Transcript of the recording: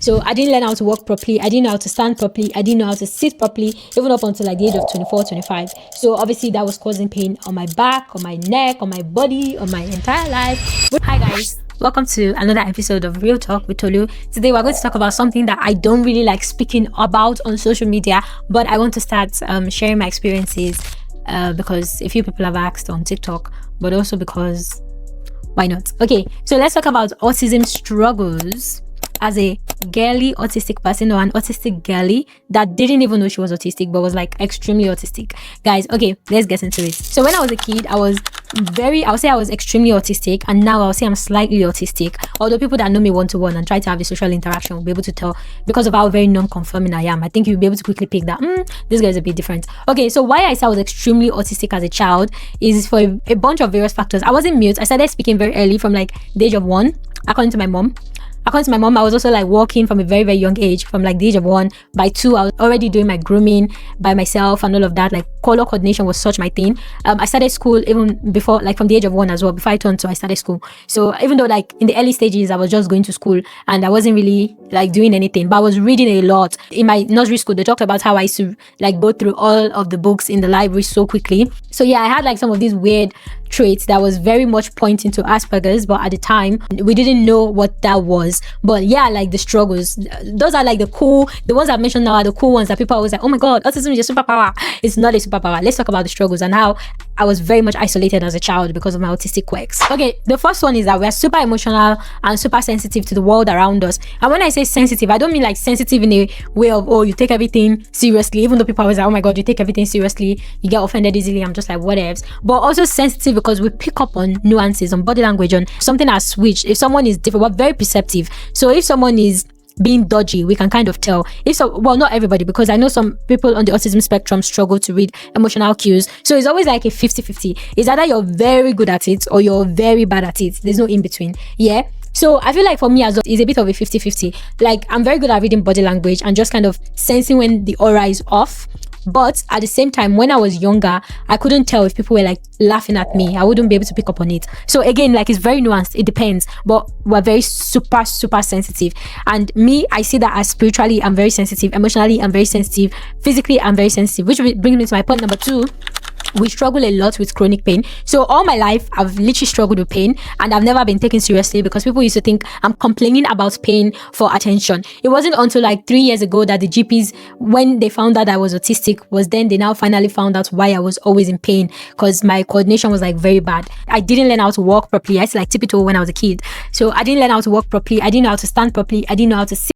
So I didn't learn how to walk properly. I didn't know how to stand properly. I didn't know how to sit properly, even up until like the age of 24, 25. So obviously that was causing pain on my back, on my neck, on my body, on my entire life. Hi guys. Welcome to another episode of Real Talk with Tolu. Today we're going to talk about something that I don't really like speaking about on social media, but I want to start sharing my experiences because a few people have asked on TikTok, but also because why not? Okay, so let's talk about autism struggles as a girly autistic person, or an autistic girly that didn't even know she was autistic but was like extremely autistic. Guys, okay, let's get into it. So when I was a kid, I would say I was extremely autistic, and now I'll say I'm slightly autistic. Although people that know me one-to-one and try to have a social interaction will be able to tell because of how very non-conforming I am. I think you'll be able to quickly pick that this guy is a bit different. Okay, so why I said I was extremely autistic as a child is for a bunch of various factors. I wasn't mute. I started speaking very early, from like the age of 1, according to my mom. According to my mom, I was also like walking from a very, very young age, from like the age of 1. By 2, I was already doing my grooming by myself and all of that. Like color coordination was such my thing. I started school even before, like from the age of 1 as well. Before I turned 2, I started school. So even though like in the early stages, I was just going to school and I wasn't really like doing anything, but I was reading a lot. In my nursery school, they talked about how I used to like go through all of the books in the library so quickly. So yeah, I had like some of these weird traits that was very much pointing to Asperger's, but at the time we didn't know what that was. But yeah, like the struggles, those are like the ones I've mentioned now are the cool ones that people are always like, oh my god, autism is a superpower. It's not a superpower. Let's talk about the struggles and how I was very much isolated as a child because of my autistic quirks. Okay, the first one is that we're super emotional and super sensitive to the world around us. And when I say sensitive, I don't mean like sensitive in a way of, oh, you take everything seriously, even though people are always like, oh my god, you take everything seriously, you get offended easily. I'm just like, whatevs. But also sensitive because we pick up on nuances, on body language, on something has switched. If someone is different, we're very perceptive. So if someone is being dodgy, we can kind of tell. Well, not everybody, because I know some people on the autism spectrum struggle to read emotional cues. So it's always like a 50-50. It's either you're very good at it or you're very bad at it. There's no in between. Yeah. So I feel like for me as well, it's a bit of a 50-50. Like I'm very good at reading body language and just kind of sensing when the aura is off. But at the same time, when I was younger, I couldn't tell if people were like laughing at me. I wouldn't be able to pick up on it. So again, like it's very nuanced. It depends. But we're very super sensitive. And me, I see that as spiritually, I'm very sensitive. Emotionally, I'm very sensitive. Physically, I'm very sensitive. Which brings me to my point number 2. We struggle a lot with chronic pain. So all my life, I've literally struggled with pain, and I've never been taken seriously because people used to think I'm complaining about pain for attention. It wasn't until like 3 years ago that the GPs, when they found out I was autistic, was then they now finally found out why I was always in pain, because my coordination was like very bad. I didn't learn how to walk properly. I used to like tip-toe when I was a kid. So I didn't learn how to walk properly. I didn't know how to stand properly. I didn't know how to sit